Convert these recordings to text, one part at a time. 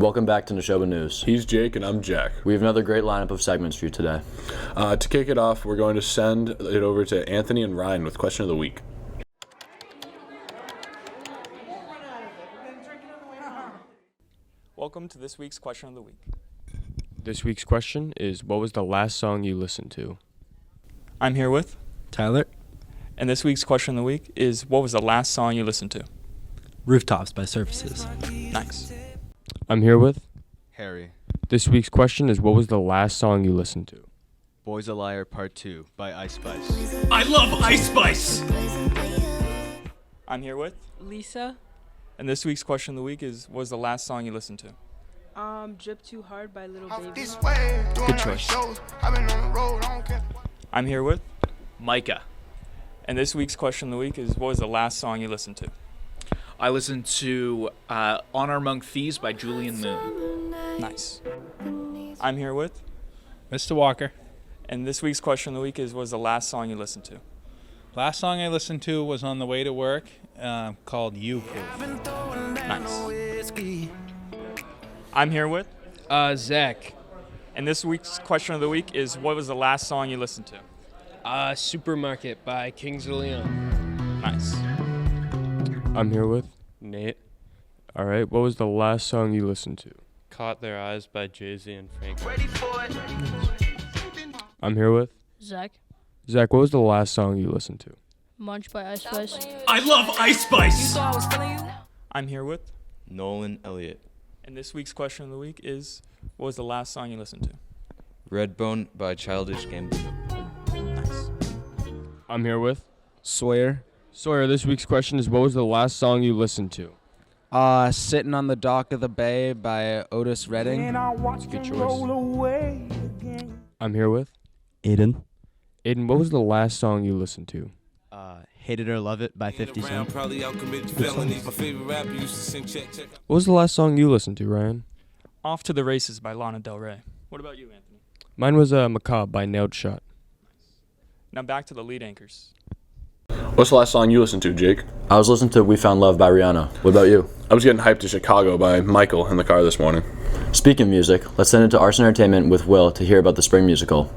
Welcome back to Nashoba News. He's Jake and I'm Jack. We have another great lineup of segments for you today. To kick it off, we're going to send it over to Anthony and Ryan with Question of the Week. Welcome to this week's Question of the Week. This week's question is, what was the last song you listened to? I'm here with Tyler. And this week's Question of the Week is, what was the last song you listened to? Rooftops by Surfaces. Nice. I'm here with Harry. This week's question is, what was the last song you listened to? Boys a Liar Part 2 by Ice Spice. I love Ice Spice! I'm here with Lisa. And this week's Question of the Week is, what was the last song you listened to? Drip Too Hard by Little Baby. Good choice. I'm here with Micah. And this week's Question of the Week is, what was the last song you listened to? I listened to Honor Among Thieves by Julian Moon. Nice. I'm here with Mr. Walker. And this week's Question of the Week is, what was the last song you listened to? Last song I listened to was on the way to work, called You Proof. Nice. I'm here with Zach. And this week's Question of the Week is, what was the last song you listened to? Supermarket by Kings of Leon. Nice. I'm here with Nate. All right, what was the last song you listened to? Caught Their Eyes by Jay-Z and Frank. I'm here with Zach. Zach, what was the last song you listened to? Munch by Ice Spice. I love Ice Spice! I'm here with Nolan Elliott. And this week's Question of the Week is, what was the last song you listened to? Redbone by Childish Gambino. Nice. I'm here with Sawyer. Sawyer. This week's question is, what was the last song you listened to? Sitting on the Dock of the Bay by Otis Redding. That's a good choice. I'm here with Aiden. Aiden, what was the last song you listened to? Hate It or Love It by 50 Cent. What was the last song you listened to, Ryan? Off to the Races by Lana Del Rey. What about you, Anthony? Mine was Macabre by Nailed Shot. Now back to the lead anchors. What's the last song you listened to, Jake? I was listening to We Found Love by Rihanna. What about you? I was getting hyped to Chicago by Michael in the car this morning. Speaking of music, let's send it to Arson Entertainment with Will to hear about the spring musical.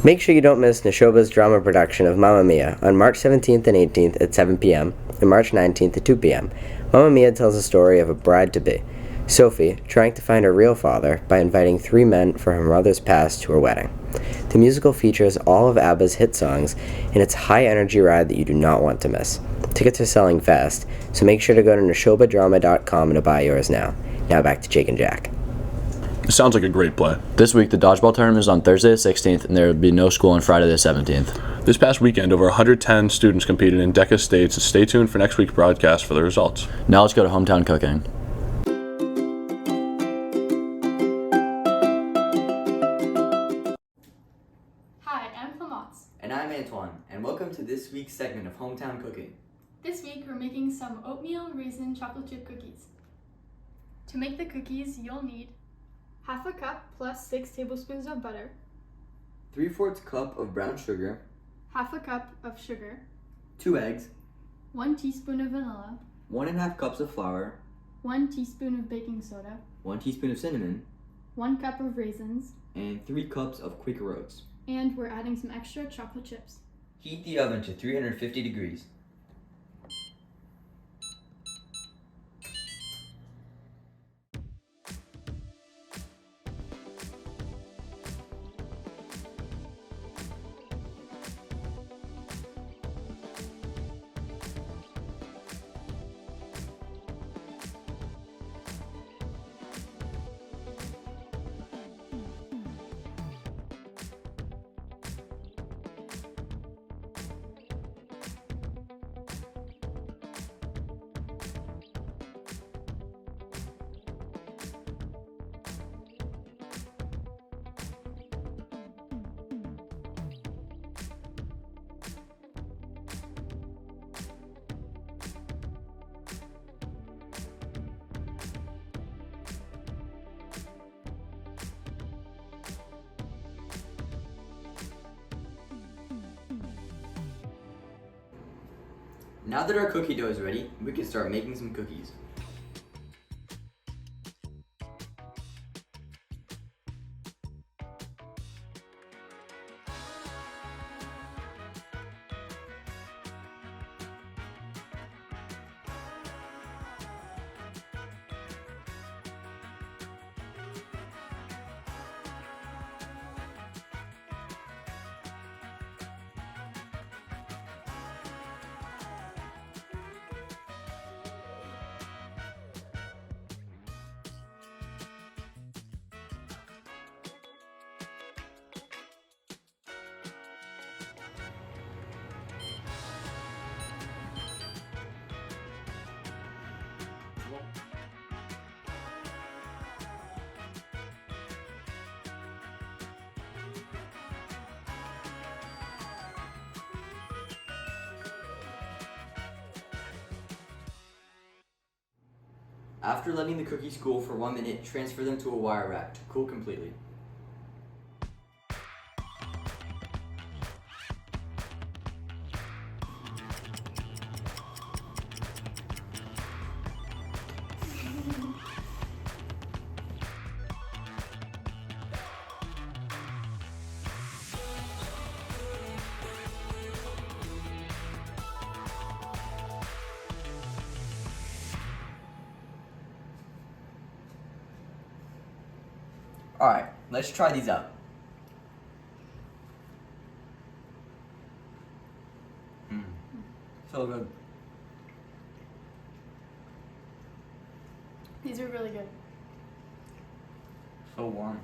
Make sure you don't miss Nashoba's drama production of Mamma Mia on March 17th and 18th at 7 p.m. and March 19th at 2 p.m. Mamma Mia tells the story of a bride-to-be, Sophie, trying to find her real father by inviting 3 men from her mother's past to her wedding. The musical features all of ABBA's hit songs, and it's a high-energy ride that you do not want to miss. Tickets are selling fast, so make sure to go to nashobadrama.com to buy yours now. Now back to Jake and Jack. It sounds like a great play. This week, the dodgeball tournament is on Thursday the 16th, and there will be no school on Friday the 17th. This past weekend, over 110 students competed in DECA states, and stay tuned for next week's broadcast for the results. Now let's go to hometown cooking. Hi, I'm Clemence. And I'm Antoine, and welcome to this week's segment of Hometown Cooking. This week we're making some oatmeal raisin chocolate chip cookies. To make the cookies, you'll need half a cup plus 6 tablespoons of butter, 3/4 cup of brown sugar, half a cup of sugar, 2 eggs, 1 teaspoon of vanilla, 1½ cups of flour, 1 teaspoon of baking soda, 1 teaspoon of cinnamon, 1 cup of raisins, and 3 cups of Quaker Oats. and we're adding some extra chocolate chips. Heat the oven to 350 degrees. Now that our cookie dough is ready, we can start making some cookies. After letting the cookies cool for 1 minute, transfer them to a wire rack to cool completely. Alright, let's try these out. So good. These are really good. So warm.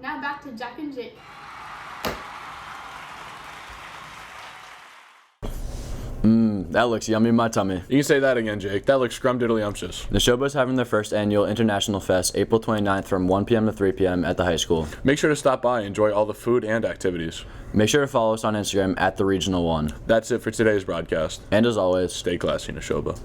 Now back to Jack and Jake. That looks yummy in my tummy. You can say that again, Jake. That looks scrumdiddlyumptious. Nashoba is having their first annual International Fest April 29th from 1 p.m. to 3 p.m. at the high school. Make sure to stop by and enjoy all the food and activities. Make sure to follow us on Instagram at the Regional One. That's it for today's broadcast. And as always, stay classy, Nashoba.